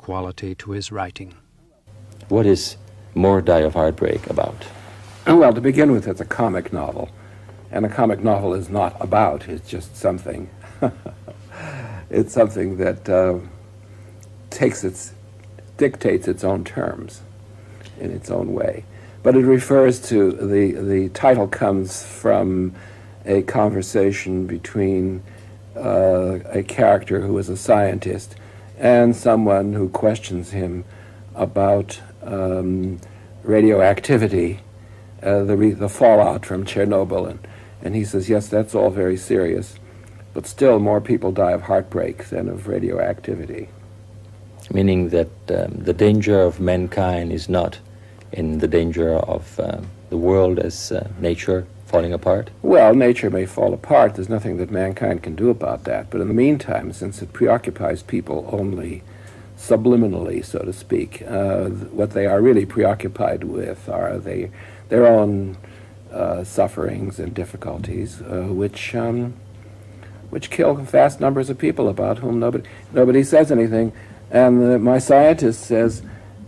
quality to his writing. What is More Die of Heartbreak about? Well, to begin with, it's a comic novel. And a comic novel is not about, it's just something. It's something that dictates its own terms in its own way. But it refers to, the title comes from a conversation between a character who is a scientist and someone who questions him about radioactivity, the fallout from Chernobyl. And he says, yes, that's all very serious, but still more people die of heartbreak than of radioactivity. Meaning that the danger of mankind is not in the danger of the world as nature falling apart? Well, nature may fall apart. There's nothing that mankind can do about that. But in the meantime, since it preoccupies people only subliminally, so to speak, what they are really preoccupied with are their own sufferings and difficulties, which kill vast numbers of people about whom nobody says anything. And my scientist says,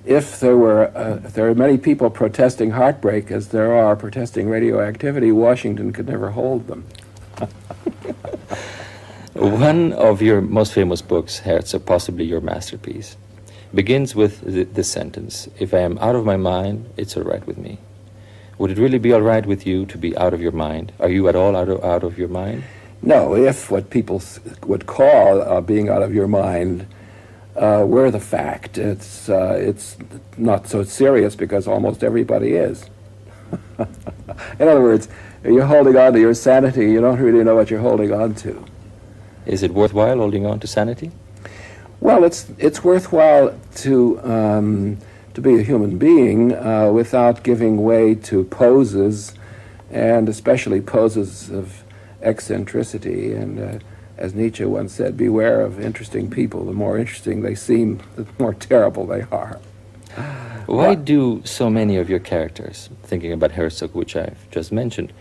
if there are many people protesting heartbreak as there are protesting radioactivity, Washington could never hold them. One of your most famous books, Herzog, possibly your masterpiece, begins with this sentence: if I am out of my mind, it's all right with me. Would it really be all right with you to be out of your mind? Are you at all out of your mind? No, if what people would call being out of your mind were the fact, it's not so serious because almost everybody is. In other words, you're holding on to your sanity, you don't really know what you're holding on to. Is it worthwhile holding on to sanity? Well, it's worthwhile to be a human being without giving way to poses, and especially poses of eccentricity. And as Nietzsche once said, beware of interesting people. The more interesting they seem, the more terrible they are. Why do so many of your characters, thinking about Herzog, which I've just mentioned,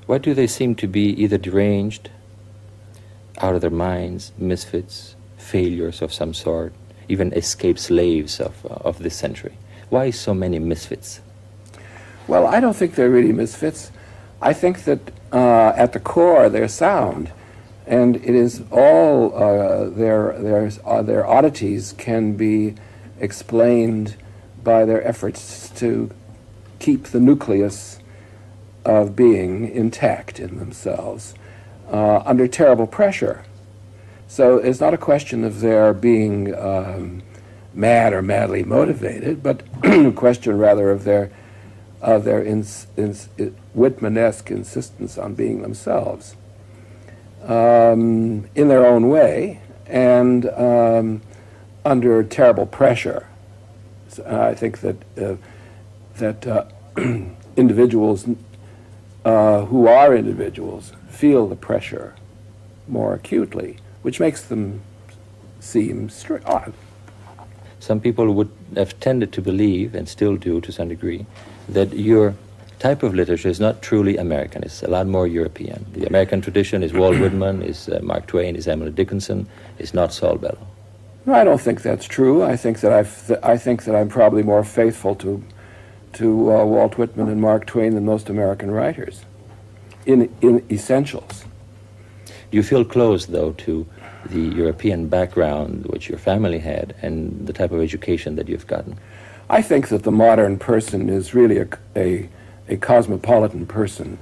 why do they seem to be either deranged, out of their minds, misfits, failures of some sort, even escaped slaves of this century? Why so many misfits? Well, I don't think they're really misfits. I think that at the core they're sound, and it is all their oddities can be explained by their efforts to keep the nucleus of being intact in themselves under terrible pressure. So it's not a question of their being mad or madly motivated, but a question rather of their Whitmanesque insistence on being themselves in their own way and under terrible pressure. So I think that individuals who are individuals feel the pressure more acutely, which makes them seem odd. Some people would have tended to believe, and still do to some degree, that your type of literature is not truly American. It's a lot more European. The American tradition is Walt Whitman, is Mark Twain, is Emily Dickinson, is not Saul Bellow. No, I don't think that's true. I think that I'm probably more faithful to Walt Whitman and Mark Twain than most American writers in essentials. Do you feel close, though, to the European background which your family had and the type of education that you've gotten? I think that the modern person is really a cosmopolitan person,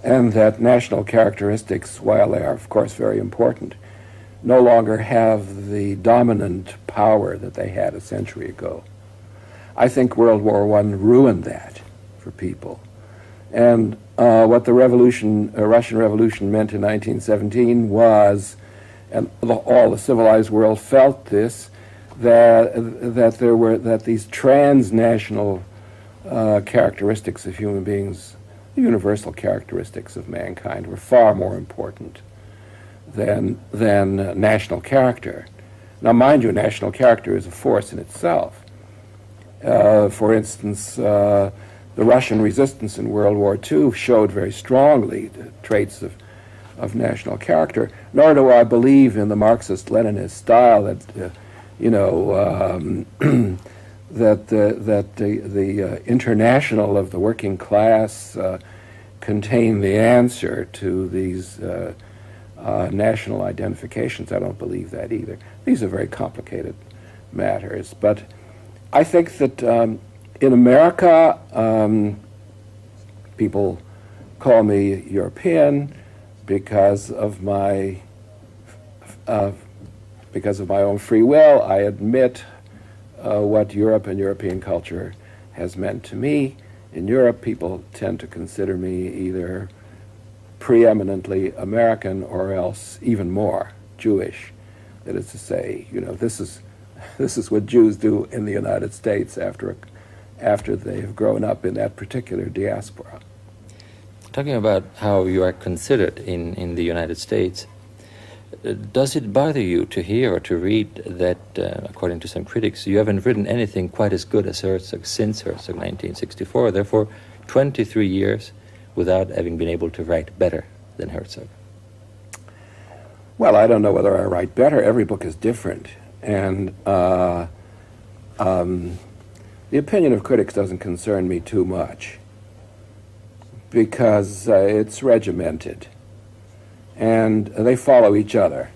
and that national characteristics, while they are, of course, very important, no longer have the dominant power that they had a century ago. I think World War I ruined that for people. And what the Russian Revolution meant in 1917 was, and all the civilized world felt this, that these transnational characteristics of human beings, the universal characteristics of mankind, were far more important than national character. Now, mind you, national character is a force in itself. For instance, the Russian resistance in World War II showed very strongly the traits of national character, nor do I believe in the Marxist-Leninist style that you know, that the international of the working class contain the answer to these national identifications. I don't believe that either. These are very complicated matters. But I think that in America, people call me European because of my own free will. I admit what Europe and European culture has meant to me. In Europe, people tend to consider me either preeminently American or else even more Jewish. That is to say, you know, this is what Jews do in the United States after they have grown up in that particular diaspora. Talking about how you are considered in the United States, does it bother you to hear or to read that, according to some critics, you haven't written anything quite as good as Herzog since Herzog 1964, therefore 23 years without having been able to write better than Herzog? Well, I don't know whether I write better. Every book is different. And the opinion of critics doesn't concern me too much because it's regimented. And they follow each other.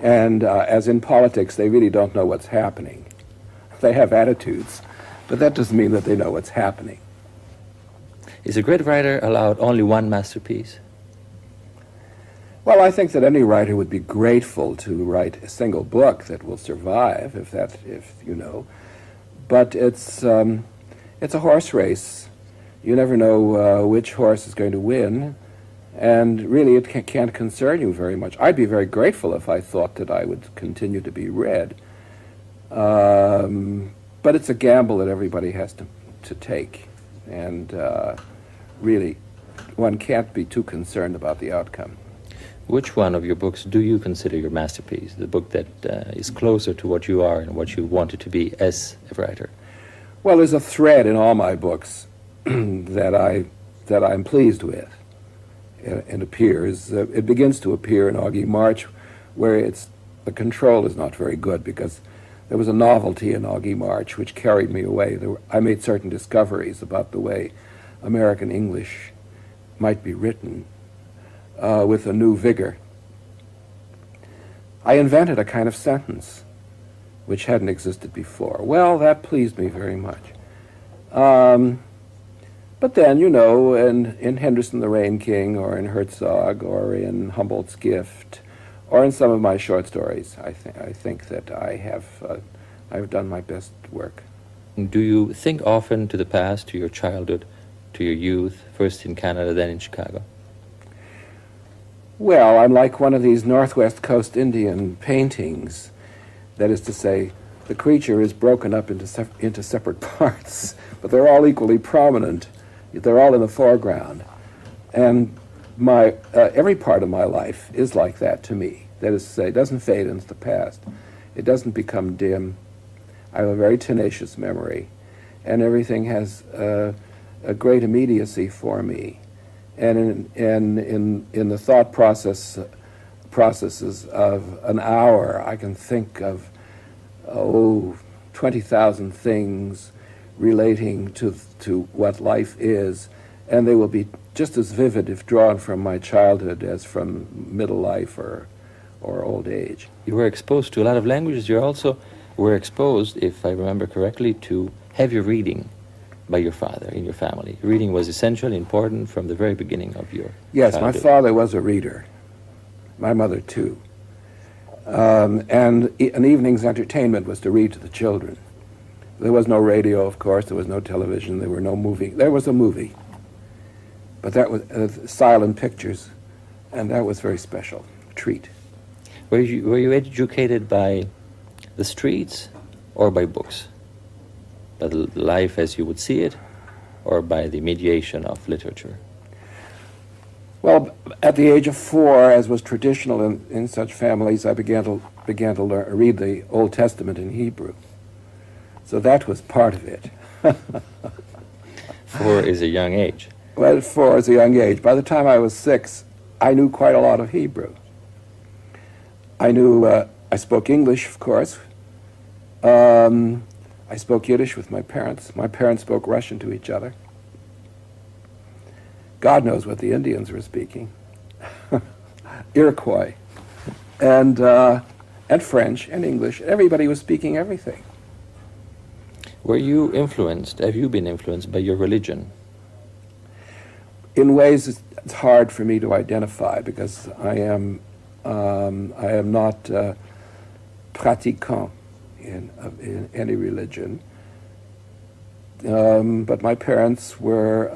And as in politics, they really don't know what's happening. They have attitudes, but that doesn't mean that they know what's happening. Is a great writer allowed only one masterpiece? Well, I think that any writer would be grateful to write a single book that will survive, if you know. But it's a horse race. You never know which horse is going to win. And really, it can't concern you very much. I'd be very grateful if I thought that I would continue to be read. But it's a gamble that everybody has to take. And really, one can't be too concerned about the outcome. Which one of your books do you consider your masterpiece, the book that is closer to what you are and what you wanted to be as a writer? Well, there's a thread in all my books that I'm pleased with. It appears, it begins to appear in Augie March, where the control is not very good because there was a novelty in Augie March which carried me away. I made certain discoveries about the way American English might be written with a new vigor. I invented a kind of sentence which hadn't existed before. Well, that pleased me very much. But then, you know, in Henderson the Rain King, or in Herzog, or in Humboldt's Gift, or in some of my short stories, I think that I've done my best work. Do you think often to the past, to your childhood, to your youth, first in Canada, then in Chicago? Well, I'm like one of these Northwest Coast Indian paintings. That is to say, the creature is broken up into separate parts, but they're all equally prominent. They're all in the foreground. And every part of my life is like that to me. That is to say, it doesn't fade into the past. It doesn't become dim. I have a very tenacious memory, and everything has a great immediacy for me. And in the thought processes of an hour, I can think of 20,000 things relating to what life is, and they will be just as vivid if drawn from my childhood as from middle life or old age. You were exposed to a lot of languages. You also were exposed, if I remember correctly, to heavy reading by your father in your family. Reading was essential, important from the very beginning of your Yes, childhood. My father was a reader. My mother, too. And an evening's entertainment was to read to the children. There was no radio, of course. There was no television. There were no movie. There was a movie, but that was silent pictures, and that was very special. A treat. Were you educated by the streets or by books? By the life as you would see it, or by the mediation of literature? Well, at the age of 4, as was traditional in such families, I began to read the Old Testament in Hebrew. So that was part of it. 4 is a young age. Well, 4 is a young age. By the time I was 6, I knew quite a lot of Hebrew. I spoke English, of course, I spoke Yiddish with my parents. My parents spoke Russian to each other. God knows what the Indians were speaking. Iroquois. And French and English. Everybody was speaking everything. Were you influenced, have you been influenced by your religion? In ways it's hard for me to identify because I am not pratiquant in any religion. But my parents were,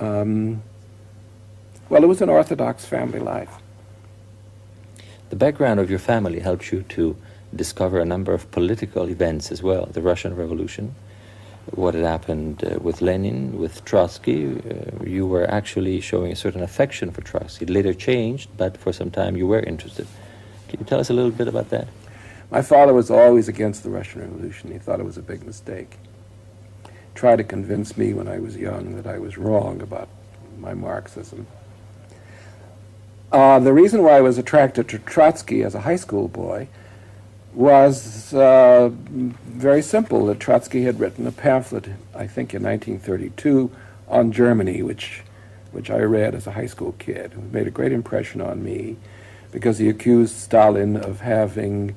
well, it was an Orthodox family life. The background of your family helps you to discover a number of political events as well. The Russian Revolution, what had happened with Lenin, with Trotsky. You were actually showing a certain affection for Trotsky. It later changed, but for some time you were interested. Can you tell us a little bit about that? My father was always against the Russian Revolution. He thought it was a big mistake. Tried to convince me when I was young that I was wrong about my Marxism. The reason why I was attracted to Trotsky as a high school boy was very simple. That Trotsky had written a pamphlet, I think in 1932, on Germany, which I read as a high school kid. It made a great impression on me because he accused Stalin of having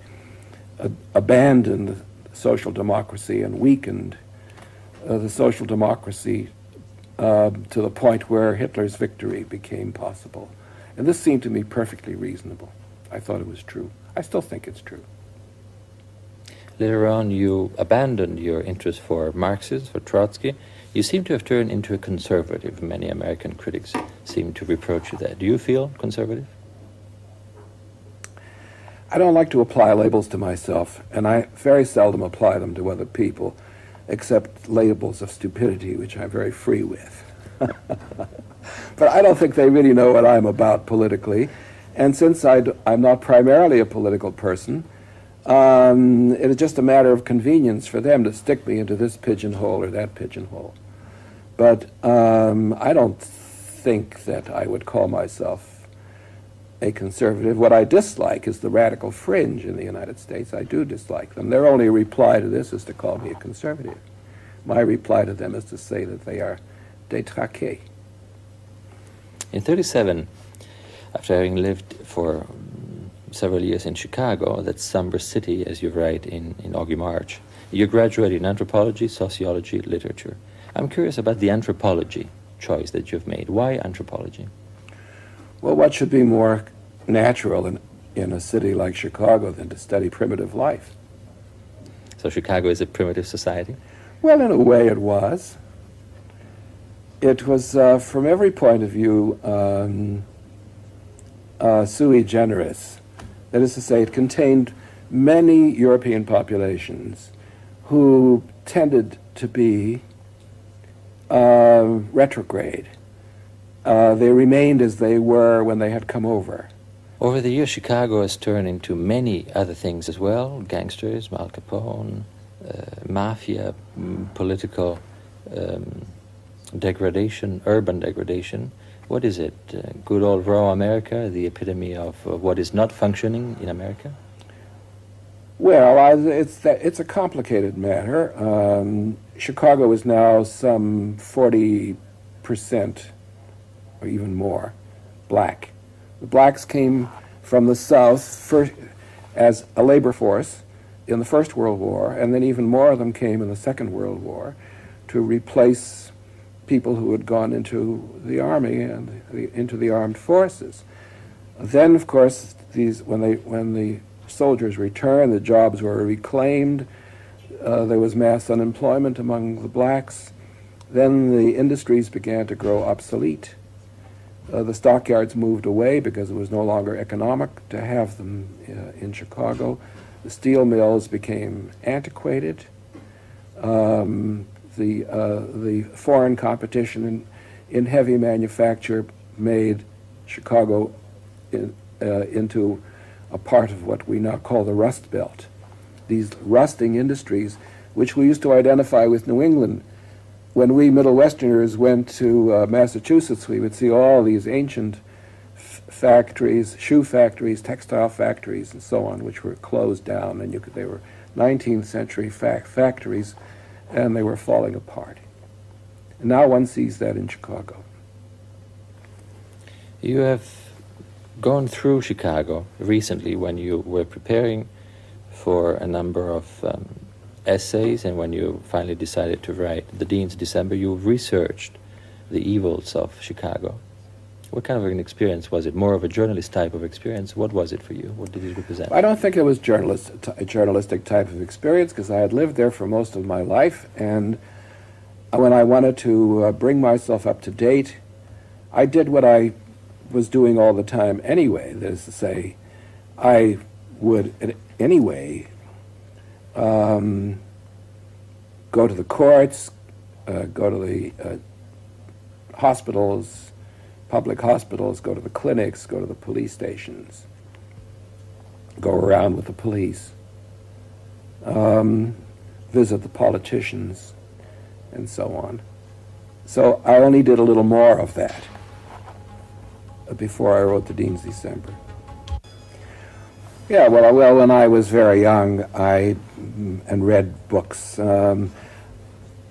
abandoned social democracy and weakened the social democracy to the point where Hitler's victory became possible. And this seemed to me perfectly reasonable. I thought it was true. I still think it's true. Later on, you abandoned your interest for Marxism, for Trotsky. You seem to have turned into a conservative. Many American critics seem to reproach you that. Do you feel conservative? I don't like to apply labels to myself, and I very seldom apply them to other people, except labels of stupidity, which I'm very free with. But I don't think they really know what I'm about politically, and since I'm not primarily a political person, it is just a matter of convenience for them to stick me into this pigeonhole or that pigeonhole. But I don't think that I would call myself a conservative. What I dislike is the radical fringe in the United States. I do dislike them. Their only reply to this is to call me a conservative. My reply to them is to say that they are détraqués. In 1937, after having lived for several years in Chicago, that somber city, as you write in Augie March, you graduated in anthropology, sociology, literature. I'm curious about the anthropology choice that you've made. Why anthropology? Well, what should be more natural in a city like Chicago than to study primitive life? So Chicago is a primitive society? Well, in a way it was. It was, from every point of view, sui generis. That is to say, it contained many European populations who tended to be retrograde. They remained as they were when they had come over. Over the years, Chicago has turned into many other things as well. Gangsters, Al Capone, mafia, political degradation, urban degradation. What is it? Good old raw America, the epitome of what is not functioning in America? Well, it's a complicated matter. Chicago is now some 40% or even more black. The blacks came from the South first as a labor force in the First World War, and then even more of them came in the Second World War to replace people who had gone into the army and into the armed forces. Then, of course, when the soldiers returned, the jobs were reclaimed. There was mass unemployment among the blacks. Then the industries began to grow obsolete. The stockyards moved away because it was no longer economic to have them in Chicago. The steel mills became antiquated. The foreign competition in heavy manufacture made Chicago into a part of what we now call the Rust Belt. These rusting industries, which we used to identify with New England. When we Middle Westerners went to Massachusetts, we would see all these ancient factories, shoe factories, textile factories, and so on, which were closed down, and 19th century factories, and they were falling apart. And now one sees that in Chicago. You have gone through Chicago recently when you were preparing for a number of essays, and when you finally decided to write The Dean's December, you researched the evils of Chicago. What kind of an experience was it? More of a journalist type of experience? What was it for you? What did it represent? I don't think it was a journalistic type of experience, because I had lived there for most of my life, and when I wanted to bring myself up to date, I did what I was doing all the time anyway. That is to say, I would anyway go to the courts, go to the hospitals, public hospitals, go to the clinics, go to the police stations, go around with the police, visit the politicians, and so on. So I only did a little more of that before I wrote The Dean's December. Yeah, well, when I was very young, I read books. Well,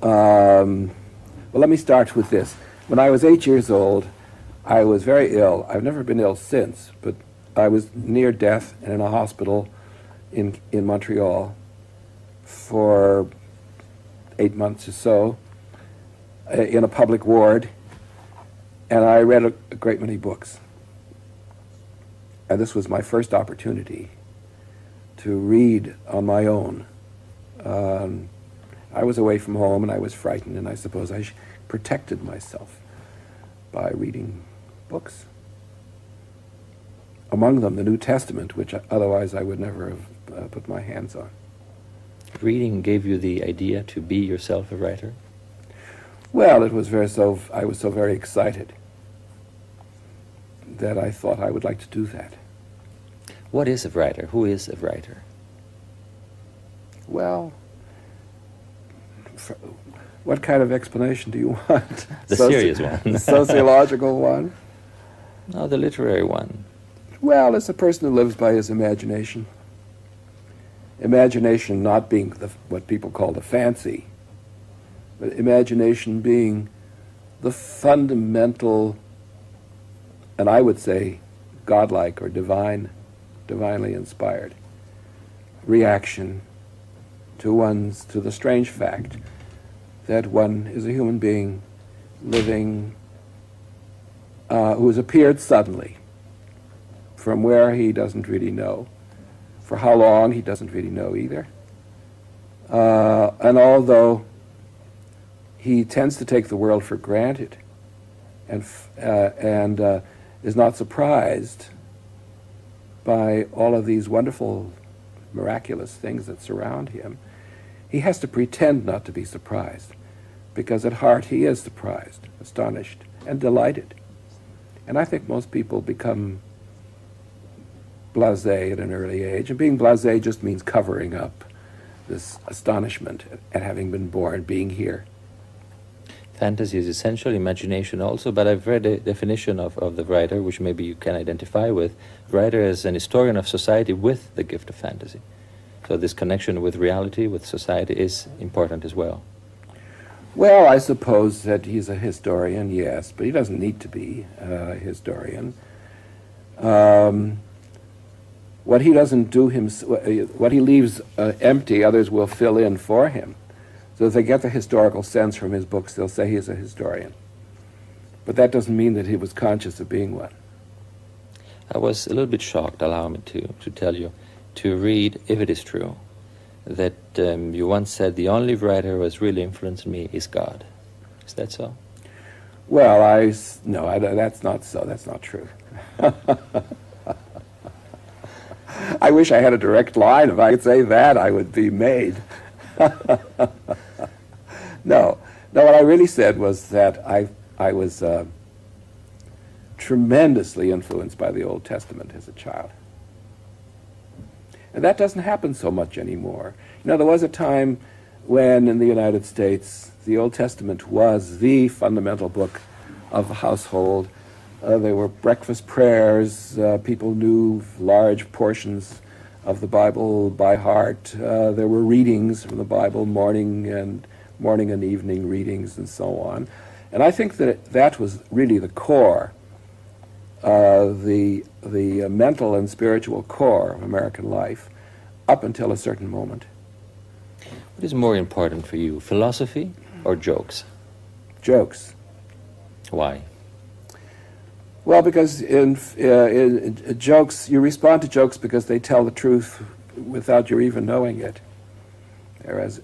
let me start with this. When I was 8 years old, I was very ill. I've never been ill since, but I was near death and in a hospital in Montreal for 8 months or so, in a public ward, and I read a great many books. And this was my first opportunity to read on my own. I was away from home and I was frightened, and I suppose I protected myself by reading books. Among them, the New Testament, which otherwise I would never have put my hands on. Reading gave you the idea to be yourself a writer? Well, I was so very excited that I thought I would like to do that. What is a writer? Who is a writer? Well, what kind of explanation do you want? The serious one. The sociological one? No, the literary one. Well, it's a person who lives by his imagination. Imagination not being what people call the fancy, but imagination being the fundamental, and I would say godlike or divinely inspired reaction to the strange fact that one is a human being living who has appeared suddenly from where he doesn't really know. For how long, he doesn't really know either. And although he tends to take the world for granted and is not surprised by all of these wonderful, miraculous things that surround him, he has to pretend not to be surprised, because at heart he is surprised, astonished, and delighted. And I think most people become blasé at an early age, and being blasé just means covering up this astonishment at having been born, being here. Fantasy is essential, imagination also, but I've read a definition of the writer, which maybe you can identify with. Writer as an historian of society with the gift of fantasy. So this connection with reality, with society, is important as well. Well, I suppose that he's a historian, yes, but he doesn't need to be a historian. What he doesn't do, what he leaves empty, others will fill in for him. So if they get the historical sense from his books, they'll say he's a historian. But that doesn't mean that he was conscious of being one. I was a little bit shocked, allow me to tell you, to read, if it is true, that you once said the only writer who has really influenced me is God. Is that so? Well, no, that's not so. That's not true. I wish I had a direct line. If I could say that, I would be made. No, what I really said was that I was tremendously influenced by the Old Testament as a child. And that doesn't happen so much anymore. You know, there was a time when in the United States the Old Testament was the fundamental book of the household. There were breakfast prayers. People knew large portions of the Bible by heart. There were readings from the Bible, morning and evening readings and so on. And I think that that was really the core, the mental and spiritual core of American life up until a certain moment. What is more important for you, philosophy or jokes? Jokes. Why? Well, because in jokes, you respond to jokes because they tell the truth without your even knowing it. Whereas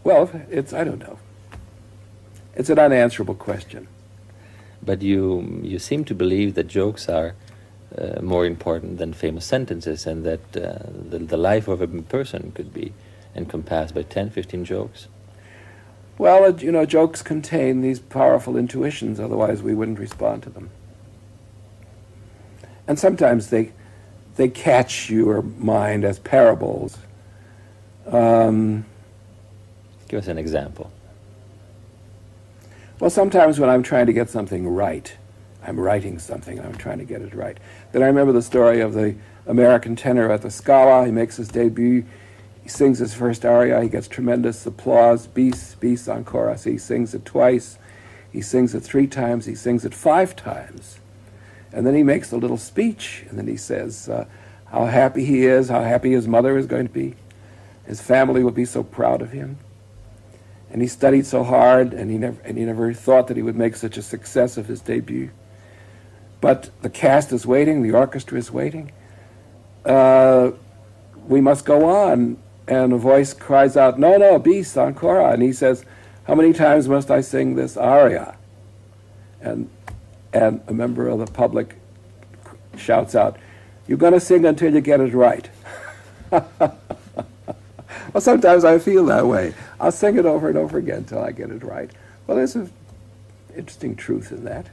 well, I don't know. It's an unanswerable question. But you seem to believe that jokes are more important than famous sentences, and that the life of a person could be encompassed by 10, 15 jokes. Well, jokes contain these powerful intuitions, otherwise we wouldn't respond to them. And sometimes they catch your mind as parables. Give us an example. Well, sometimes when I'm trying to get something right, I'm writing something and I'm trying to get it right. Then I remember the story of the American tenor at the Scala. He makes his debut. He sings his first aria. He gets tremendous applause. Bis, bis encore. He sings it twice. He sings it 3 times. He sings it 5 times. And then he makes a little speech. And then he says how happy he is, how happy his mother is going to be. His family will be so proud of him. And he studied so hard, and he never thought that he would make such a success of his debut. But the cast is waiting, the orchestra is waiting. We must go on. And a voice cries out, no, bis, ancora. And he says, how many times must I sing this aria? And a member of the public shouts out, you're going to sing until you get it right. Well, sometimes I feel that way. I'll sing it over and over again until I get it right. Well, there's an interesting truth in that.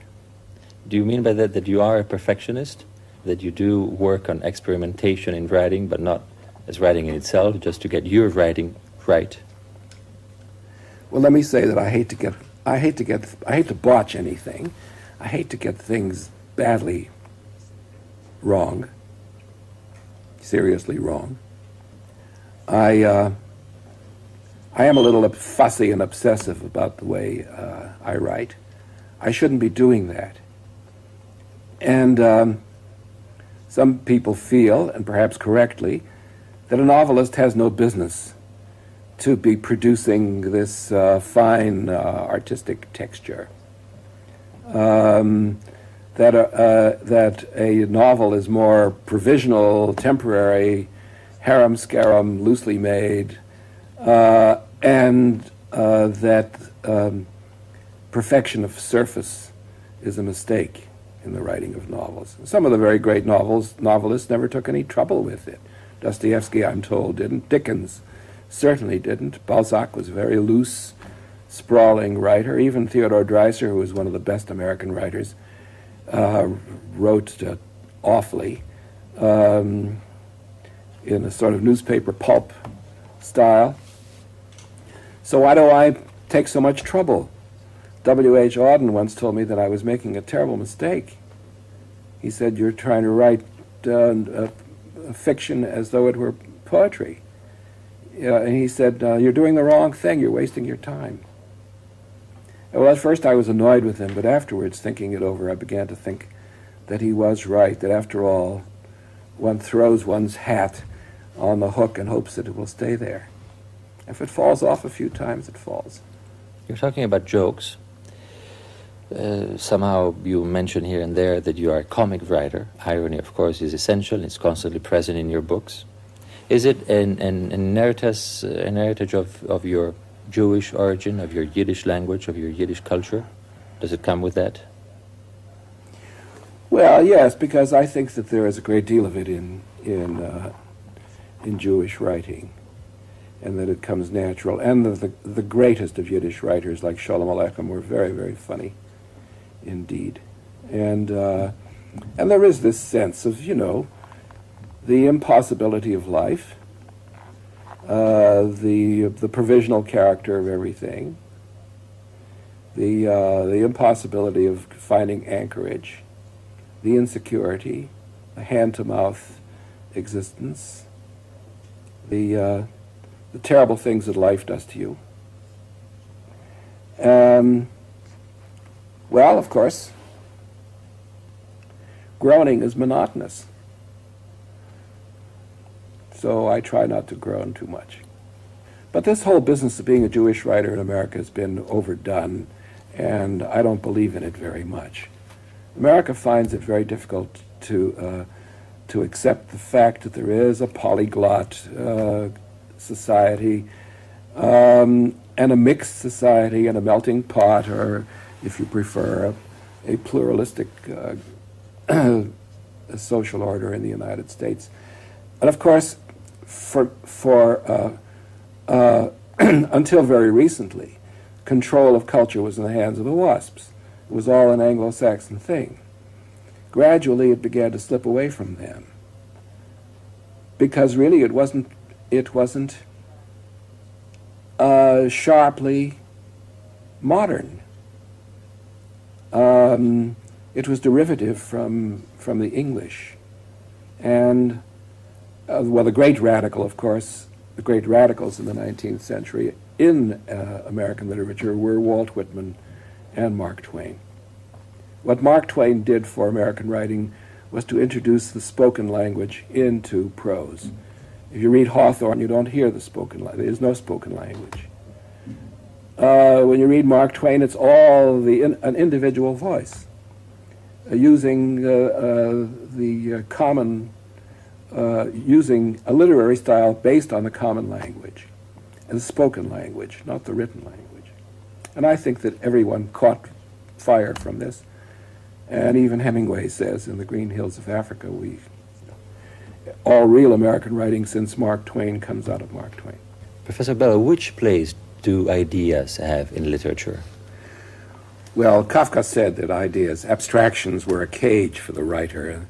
Do you mean by that you are a perfectionist? That you do work on experimentation in writing, but not as writing in itself, just to get your writing right? Well, let me say that I hate to botch anything. I hate to get things badly wrong, seriously wrong. I am a little fussy and obsessive about the way I write. I shouldn't be doing that. And some people feel, and perhaps correctly, that a novelist has no business to be producing this fine artistic texture. That a novel is more provisional, temporary, harum-scarum, loosely made, and that perfection of surface is a mistake in the writing of novels. Some of the very great novelists never took any trouble with it. Dostoevsky, I'm told, didn't. Dickens certainly didn't. Balzac was a very loose, sprawling writer. Even Theodore Dreiser, who was one of the best American writers, wrote awfully in a sort of newspaper pulp style. So why do I take so much trouble? W.H. Auden once told me that I was making a terrible mistake. He said, you're trying to write fiction as though it were poetry. And he said, you're doing the wrong thing, you're wasting your time. Well, at first I was annoyed with him, but afterwards, thinking it over, I began to think that he was right, that after all, one throws one's hat on the hook and hopes that it will stay there. If it falls off a few times, it falls. You're talking about jokes. Somehow you mention here and there that you are a comic writer. Irony, of course, is essential. It's constantly present in your books. Is it an heritage of your Jewish origin, of your Yiddish language, of your Yiddish culture? Does it come with that? Well, yes, because I think that there is a great deal of it in Jewish writing, and that it comes natural. And the greatest of Yiddish writers, like Sholem Aleichem, were very, very funny indeed. And there is this sense of, the impossibility of life, the provisional character of everything, the impossibility of finding anchorage, the insecurity, the hand-to-mouth existence, the terrible things that life does to you. Well, of course, groaning is monotonous. So I try not to groan too much. But this whole business of being a Jewish writer in America has been overdone, and I don't believe in it very much. America finds it very difficult to accept the fact that there is a polyglot society, and a mixed society, and a melting pot, or, if you prefer, a pluralistic social order in the United States. And of course, until very recently, control of culture was in the hands of the WASPs. It was all an Anglo-Saxon thing. Gradually, it began to slip away from them, because really it wasn't sharply modern. It was derivative from the English, and well, the great radical, of course, the great radicals in the 19th century in American literature were Walt Whitman and Mark Twain. What Mark Twain did for American writing was to introduce the spoken language into prose. If you read Hawthorne, you don't hear the spoken language. There is no spoken language. When you read Mark Twain, it's all an individual voice, using using a literary style based on the common language, and the spoken language, not the written language. And I think that everyone caught fire from this. And even Hemingway says in The Green Hills of Africa, all real American writing since Mark Twain comes out of Mark Twain. Professor Bellow, which place do ideas have in literature? Well, Kafka said that ideas, abstractions, were a cage for the writer.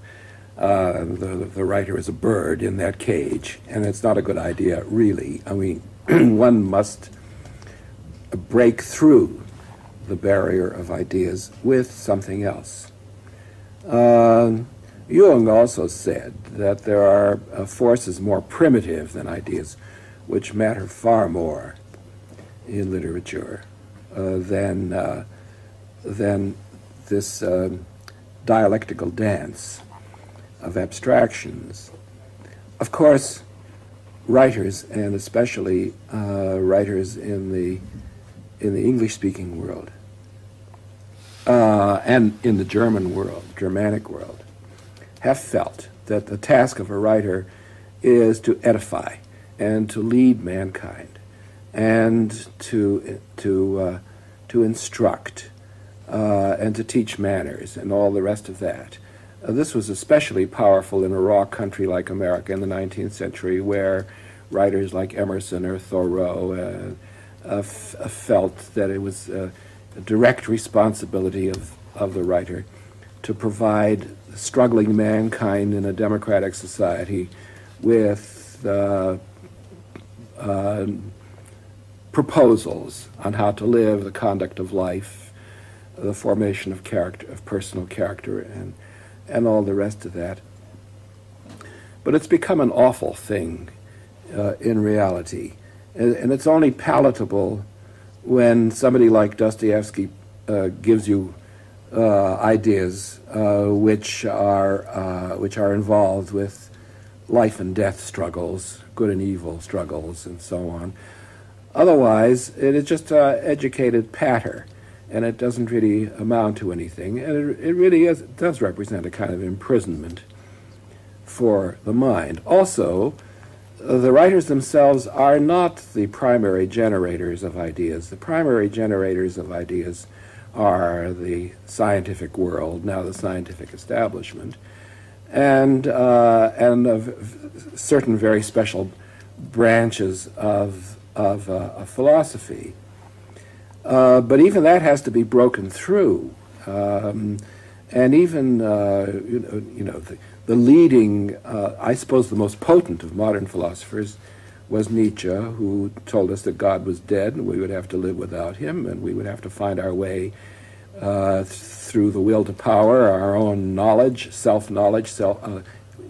The writer is a bird in that cage, and it's not a good idea, really. I mean, one must break through the barrier of ideas with something else. Jung also said that there are forces more primitive than ideas, which matter far more in literature than this dialectical dance of abstractions. Of course, writers, and especially writers in the English-speaking world, and in the Germanic world, have felt that the task of a writer is to edify and to lead mankind and to instruct and to teach manners and all the rest of that. This was especially powerful in a raw country like America in the 19th century, where writers like Emerson or Thoreau felt that it was a direct responsibility of the writer to provide struggling mankind in a democratic society with proposals on how to live, the conduct of life, the formation of character, of personal character, and all the rest of that. But it's become an awful thing in reality. And it's only palatable when somebody like Dostoevsky gives you ideas which are involved with life and death struggles, good and evil struggles, and so on. Otherwise, it is just educated patter, and it doesn't really amount to anything. And it really does represent a kind of imprisonment for the mind. Also, the writers themselves are not the primary generators of ideas. The primary generators of ideas are the scientific world, now the scientific establishment, and of certain very special branches of philosophy. But even that has to be broken through, and even the leading, I suppose the most potent of modern philosophers was Nietzsche, who told us that God was dead and we would have to live without him, and we would have to find our way through the will to power, our own knowledge, self-knowledge,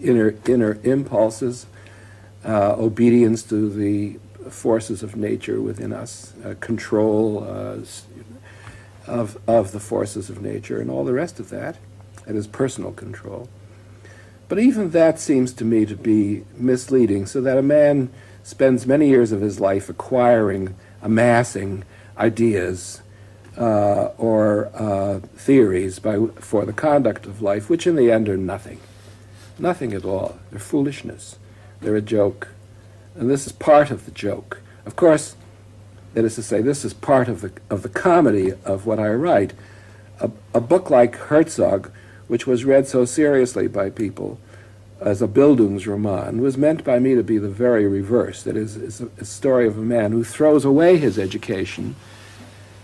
inner impulses. obedience to the forces of nature within us, control of the forces of nature, and all the rest of that. It is personal control. But even that seems to me to be misleading, so that a man spends many years of his life acquiring, amassing ideas or theories for the conduct of life, which in the end are nothing. Nothing at all. They're foolishness. They're a joke. And this is part of the joke. Of course, that is to say, this is part of the comedy of what I write. A book like Herzog, which was read so seriously by people as a Bildungsroman, was meant by me to be the very reverse. That is, it's a story of a man who throws away his education.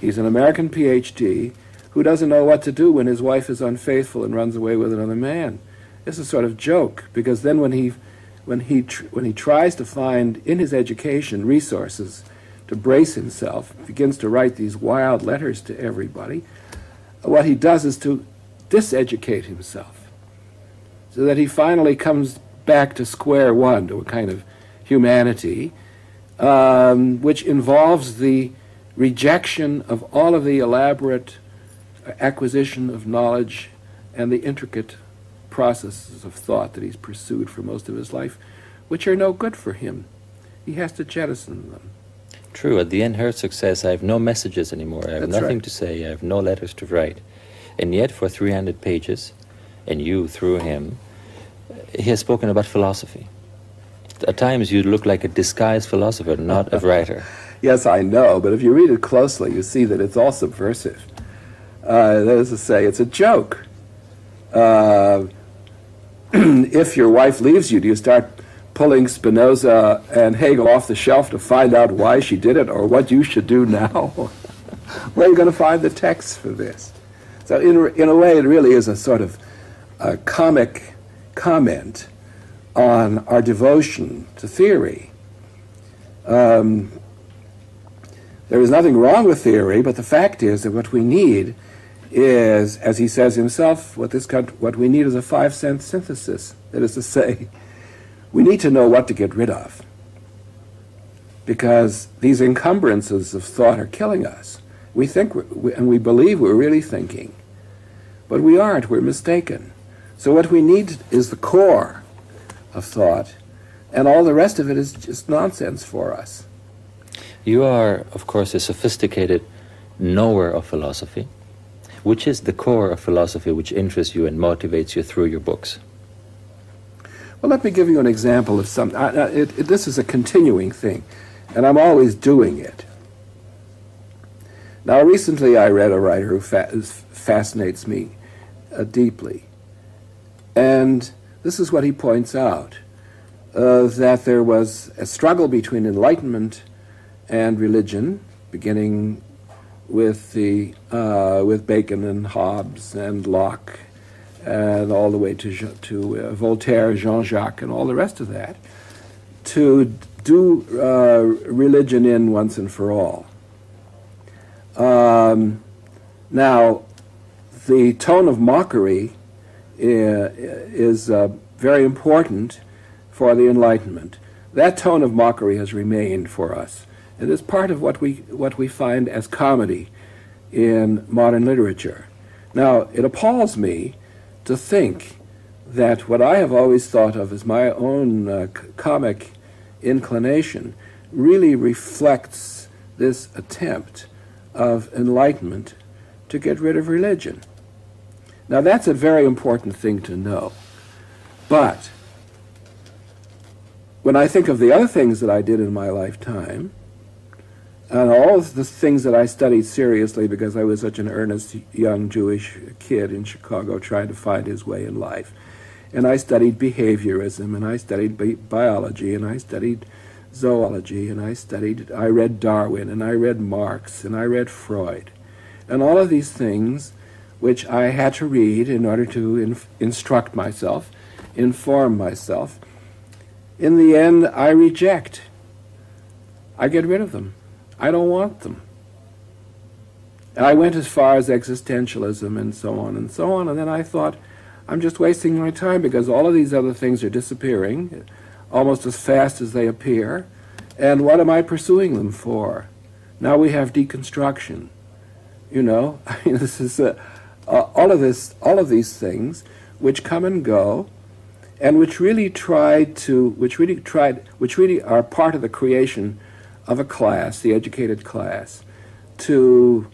He's an American PhD who doesn't know what to do when his wife is unfaithful and runs away with another man. It's a sort of joke, because then when he tries to find in his education resources to brace himself, begins to write these wild letters to everybody, what he does is to diseducate himself, so that he finally comes back to square one, to a kind of humanity, which involves the rejection of all of the elaborate acquisition of knowledge and the intricate processes of thought that he's pursued for most of his life, which are no good for him. He has to jettison them. True. At the end, Herzog says, I have no messages anymore. I have nothing to say. I have no letters to write. And yet, for 300 pages, and you, through him, he has spoken about philosophy. At times, you look like a disguised philosopher, not a writer. Yes, I know, but if you read it closely, you see that it's all subversive. That is to say, it's a joke. If your wife leaves you, do you start pulling Spinoza and Hegel off the shelf to find out why she did it or what you should do now? Where are you going to find the text for this? So in a way, it really is a sort of a comic comment on our devotion to theory. There is nothing wrong with theory, but the fact is that what we need is, as he says himself, what we need is a 5-cent synthesis. That is to say, we need to know what to get rid of, because these encumbrances of thought are killing us. We think, and we believe we're really thinking, but we aren't. We're mistaken. So what we need is the core of thought, and all the rest of it is just nonsense for us. You are, of course, a sophisticated knower of philosophy. Which is the core of philosophy which interests you and motivates you through your books? Well, let me give you an example of something. This is a continuing thing, and I'm always doing it. Now, recently I read a writer who fascinates me deeply, and this is what he points out, that there was a struggle between Enlightenment and religion, beginning with Bacon and Hobbes and Locke, and all the way to Voltaire, Jean-Jacques, and all the rest of that, to do religion in once and for all. Now, the tone of mockery is very important for the Enlightenment. That tone of mockery has remained for us. It is part of what we find as comedy in modern literature. Now, it appalls me to think that what I have always thought of as my own comic inclination really reflects this attempt of Enlightenment to get rid of religion. Now, that's a very important thing to know. But when I think of the other things that I did in my lifetime, and all of the things that I studied seriously because I was such an earnest young Jewish kid in Chicago trying to find his way in life. And I studied behaviorism, and I studied biology, and I studied zoology, and I read Darwin, and I read Marx, and I read Freud. And all of these things which I had to read in order to instruct myself, inform myself, in the end I reject. I get rid of them. I don't want them. And I went as far as existentialism and so on, and then I thought, I'm just wasting my time because all of these other things are disappearing. almost as fast as they appear. And what am I pursuing them for? Now we have deconstruction. You know, I mean, this is all of these things which come and go, and which really are part of the creation of a class, the educated class, to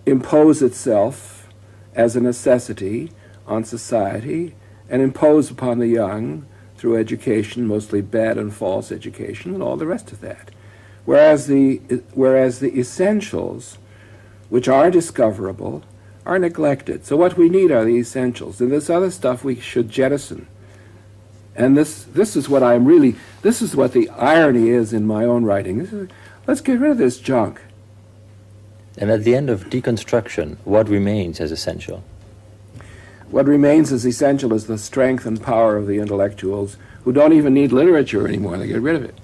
impose itself as a necessity on society and impose upon the young through education, mostly bad and false education, and all the rest of that. Whereas the essentials, which are discoverable, are neglected. So what we need are the essentials, and this other stuff we should jettison. And this is what this is what the irony is in my own writing. Let's get rid of this junk. And at the end of deconstruction, what remains as essential? What remains as essential is the strength and power of the intellectuals who don't even need literature anymore. They get rid of it.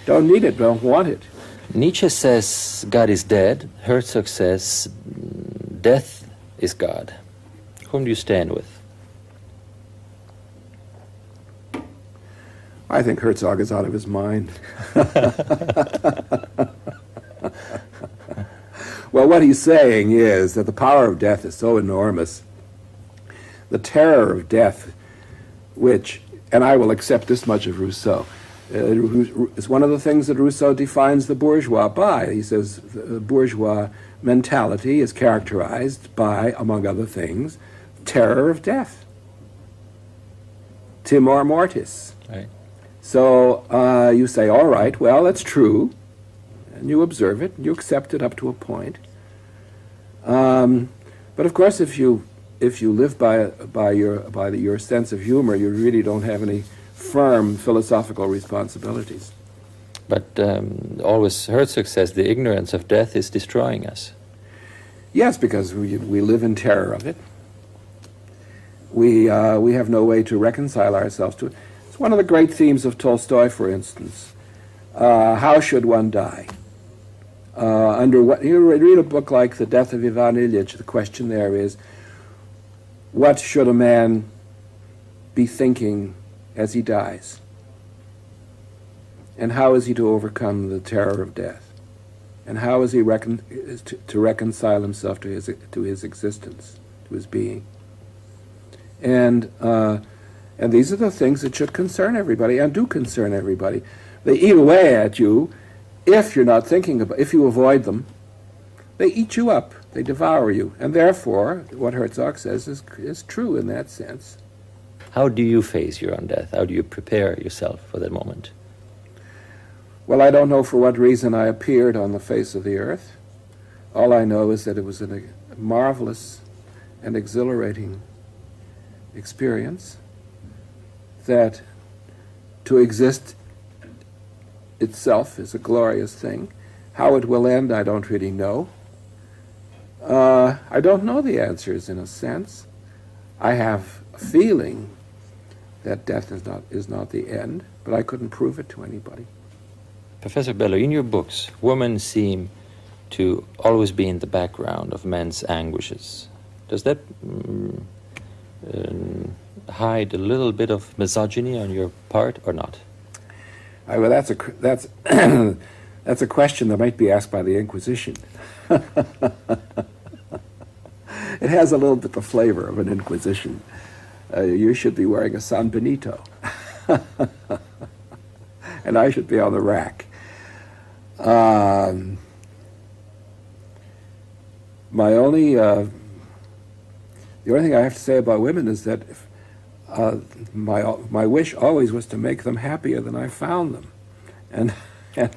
Don't need it, don't want it. Nietzsche says God is dead. Herzog says death is God. Whom do you stand with? I think Herzog is out of his mind. Well, what he's saying is that the power of death is so enormous, the terror of death, which, and I will accept this much of Rousseau, is one of the things that Rousseau defines the bourgeois by. He says the bourgeois mentality is characterized by, among other things, terror of death. Timor mortis. Right. So you say, all right, well, that's true, and you observe it, and you accept it up to a point. But of course, if you live by your sense of humor, you really don't have any firm philosophical responsibilities. But always Herzog says the ignorance of death is destroying us. Yes, because we live in terror of it. We have no way to reconcile ourselves to it. It's one of the great themes of Tolstoy, for instance. How should one die? Under what? You read a book like The Death of Ivan Ilyich, the question there is, what should a man be thinking as he dies? And how is he to overcome the terror of death? And how is he to reconcile himself to his existence, to his being? And these are the things that should concern everybody, and do concern everybody. They eat away at you if you're not thinking about, if you avoid them. They eat you up, they devour you, and therefore, what Herzog says is true in that sense. How do you face your own death? How do you prepare yourself for that moment? Well, I don't know for what reason I appeared on the face of the earth. All I know is that it was a marvelous and exhilarating experience, that to exist itself is a glorious thing. How it will end, I don't really know. I don't know the answers, in a sense. I have a feeling that death is not the end, but I couldn't prove it to anybody. Professor Bellow, in your books, women seem to always be in the background of men's anguishes. Does that hide a little bit of misogyny on your part, or not? Well, that's a question that might be asked by the Inquisition. It has a little bit the flavor of an Inquisition. You should be wearing a San Benito, and I should be on the rack. The only thing I have to say about women is that my wish always was to make them happier than I found them, and do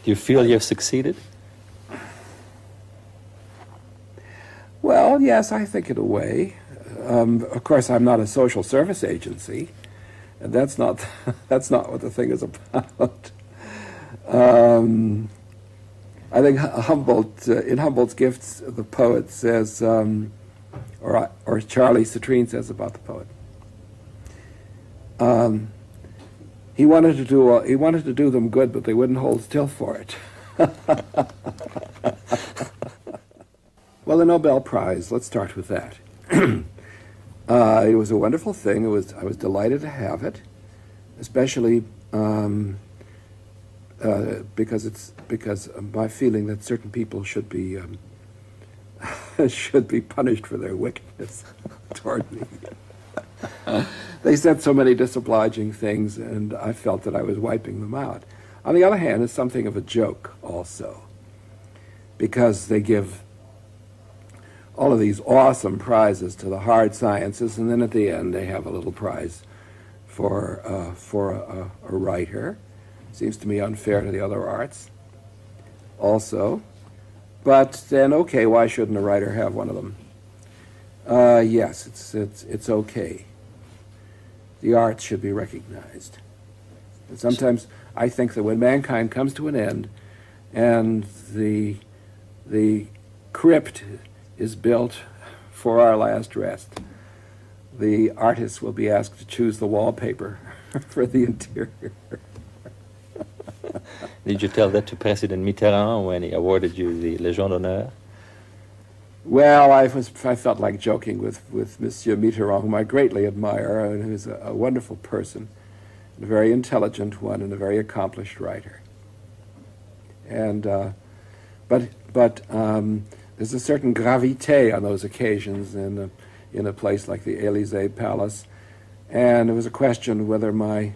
you feel you've succeeded? Well, yes, I think in a way. Of course, I'm not a social service agency, and that's not what the thing is about. I think Humboldt, in Humboldt's Gifts, the poet says, or Charlie Citrine says about the poet, he wanted to do them good, but they wouldn't hold still for it. Well, the Nobel Prize, let's start with that. It was a wonderful thing. I was delighted to have it, especially because of my feeling that certain people should be should be punished for their wickedness toward me. They said so many disobliging things, and I felt that I was wiping them out. On the other hand, it's something of a joke also, because they give all of these awesome prizes to the hard sciences, and then at the end they have a little prize for a writer. Seems to me unfair to the other arts also. But then, okay, why shouldn't a writer have one of them? Yes, it's okay. The arts should be recognized. And sometimes I think that when mankind comes to an end and the crypt is built for our last rest, the artists will be asked to choose the wallpaper for the interior. Did you tell that to President Mitterrand when he awarded you the Légion d'honneur? Well, I felt like joking with Monsieur Mitterrand, whom I greatly admire, and who's a wonderful person, a very intelligent one, and a very accomplished writer. And but there's a certain gravité on those occasions in a place like the Élysée Palace, and it was a question whether my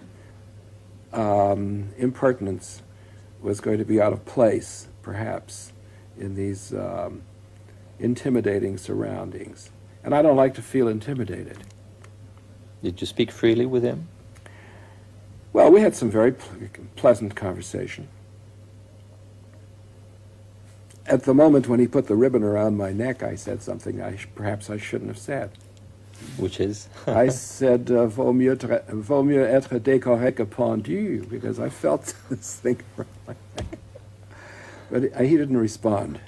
impertinence was going to be out of place, perhaps, in these intimidating surroundings. And I don't like to feel intimidated. Did you speak freely with him? Well, we had some very pleasant conversation. At the moment when he put the ribbon around my neck, I said something perhaps I shouldn't have said. Which is? I said, vaut mieux être décoré que pendu, because I felt this thing around my neck. But he didn't respond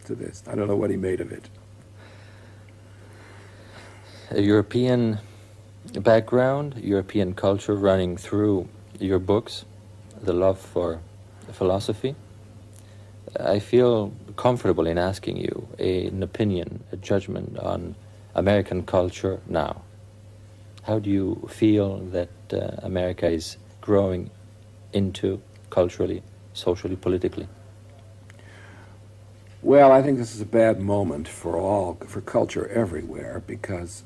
to this. I don't know what he made of it. A European background, European culture running through your books, the love for philosophy. I feel comfortable in asking you an opinion, a judgment on American culture now. How do you feel that America is growing into culturally, socially, politically? Well, I think this is a bad moment for culture everywhere because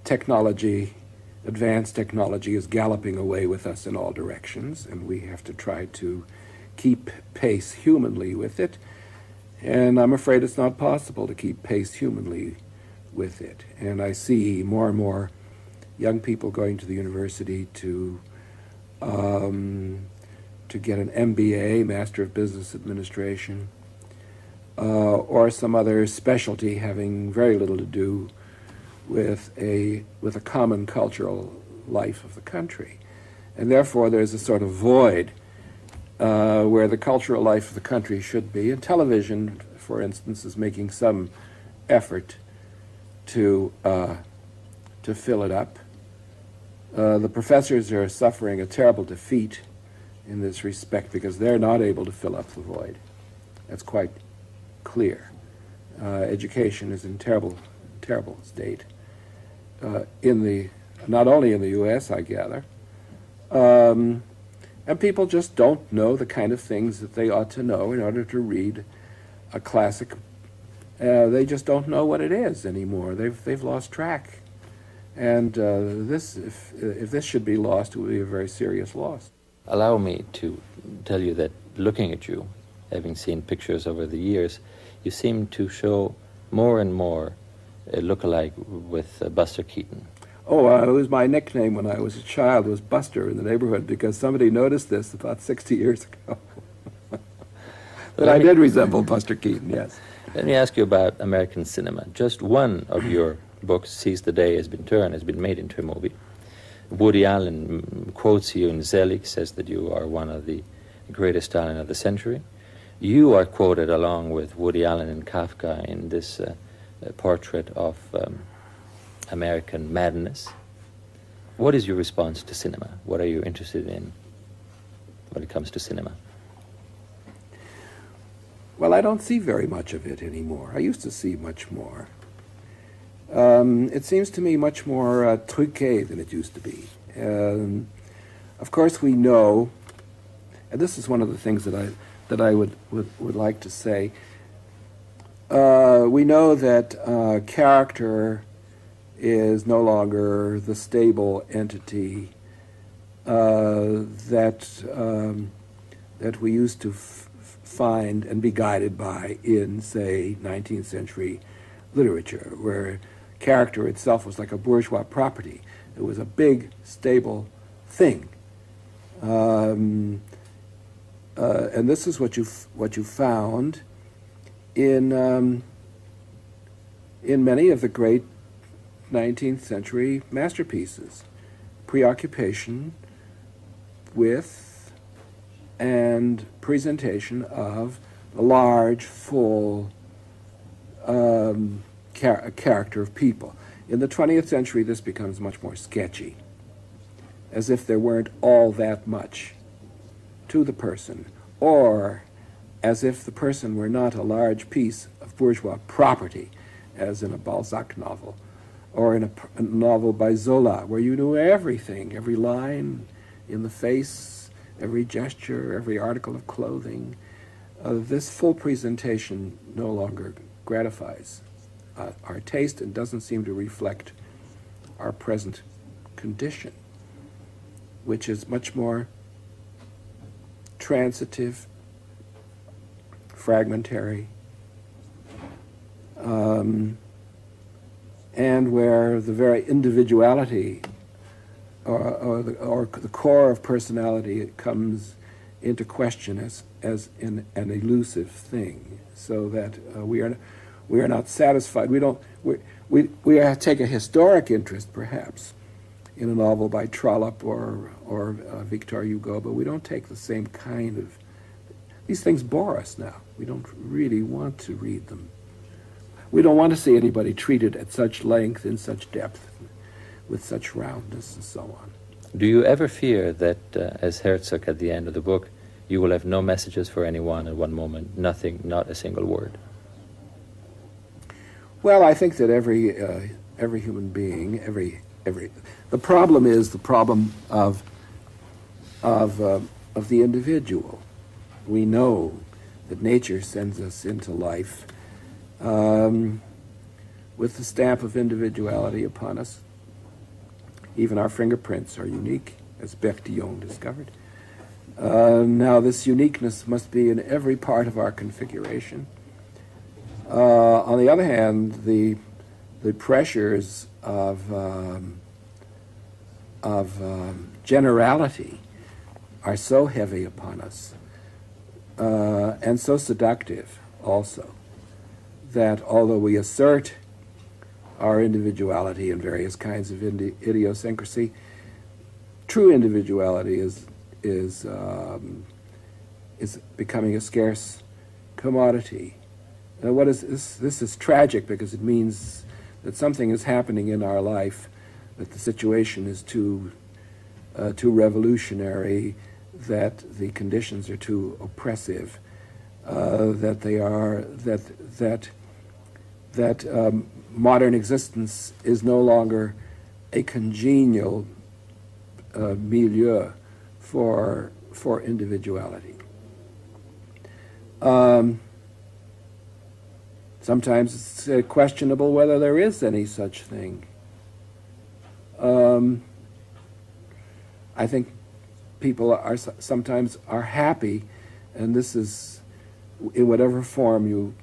technology, advanced technology, is galloping away with us in all directions, and we have to try to keep pace humanly with it. And I'm afraid it's not possible to keep pace humanly with it. And I see more and more young people going to the university to get an MBA, Master of Business Administration, or some other specialty having very little to do with a common cultural life of the country. And therefore there's a sort of void where the cultural life of the country should be. And television, for instance, is making some effort to fill it up. The professors are suffering a terrible defeat in this respect because they're not able to fill up the void. That's quite clear. Education is in terrible state not only in the U.S., I gather. And people just don't know the kind of things that they ought to know in order to read a classic. They just don't know what it is anymore. They've lost track. And if this should be lost, it would be a very serious loss. Allow me to tell you that looking at you, having seen pictures over the years, you seem to show more and more a look-alike with Buster Keaton. Oh, it was my nickname when I was a child, was Buster in the neighborhood, because somebody noticed this about 60 years ago. But I did resemble Buster Keaton, yes. Let me ask you about American cinema. Just one of your books, Seize the Day, has been made into a movie. Woody Allen quotes you in Zelig, says that you are one of the greatest talent of the century. You are quoted along with Woody Allen and Kafka in this portrait of American madness. What is your response to cinema? What are you interested in when it comes to cinema? Well, I don't see very much of it anymore. I used to see much more. It seems to me much more truqué than it used to be. Of course, we know, and this is one of the things that I would like to say. We know that character is no longer the stable entity that we used to find and be guided by in, say, 19th century literature, where character itself was like a bourgeois property. It was a big, stable thing. And this is what you found in many of the great 19th century masterpieces. Preoccupation with and presentation of a large, full character of people. In the 20th century, this becomes much more sketchy, as if there weren't all that much to the person, or as if the person were not a large piece of bourgeois property, as in a Balzac novel, or in a novel by Zola, where you knew everything, every line in the face, every gesture, every article of clothing. This full presentation no longer gratifies our taste and doesn't seem to reflect our present condition, which is much more transitive, fragmentary, and where the very individuality or the core of personality comes into question as in an elusive thing, so that we are not satisfied. We take a historic interest, perhaps, in a novel by Trollope or Victor Hugo, but we don't take the same kind of. These things bore us now. We don't really want to read them. We don't want to see anybody treated at such length, in such depth, with such roundness, and so on. Do you ever fear that, as Herzog at the end of the book, you will have no messages for anyone at one moment, nothing, not a single word? Well, I think that every human being, the problem is the problem of the individual. We know that nature sends us into life with the stamp of individuality upon us. Even our fingerprints are unique, as Bertillon discovered. Now, this uniqueness must be in every part of our configuration. On the other hand, the pressures of generality are so heavy upon us, and so seductive also, that although we assert our individuality and various kinds of idiosyncrasy, true individuality is becoming a scarce commodity. And what is this? This is tragic because it means that something is happening in our life, that the situation is too revolutionary, that the conditions are too oppressive, that modern existence is no longer a congenial milieu for individuality. Sometimes it's questionable whether there is any such thing. I think people sometimes are happy, and this is, in whatever form you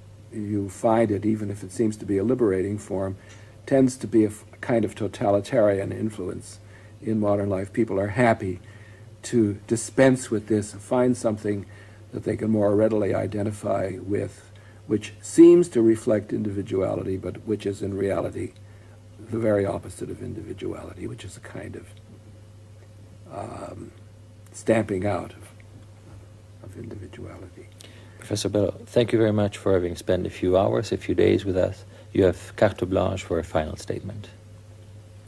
find it, even if it seems to be a liberating form, tends to be a kind of totalitarian influence in modern life. People are happy to dispense with this, find something that they can more readily identify with, which seems to reflect individuality, but which is in reality the very opposite of individuality, which is a kind of stamping out of individuality. Professor Bellow, thank you very much for having spent a few hours, a few days with us. You have carte blanche for a final statement,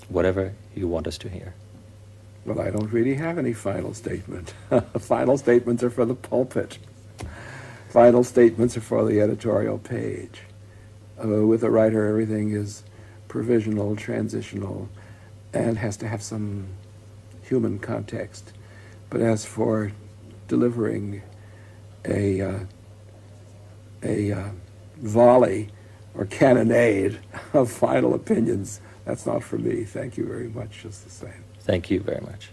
whatever you want us to hear. Well, I don't really have any final statement. Final statements are for the pulpit. Final statements are for the editorial page. With a writer, everything is provisional, transitional, and has to have some human context. But as for delivering a volley or cannonade of final opinions, that's not for me. Thank you very much, just the same. Thank you very much.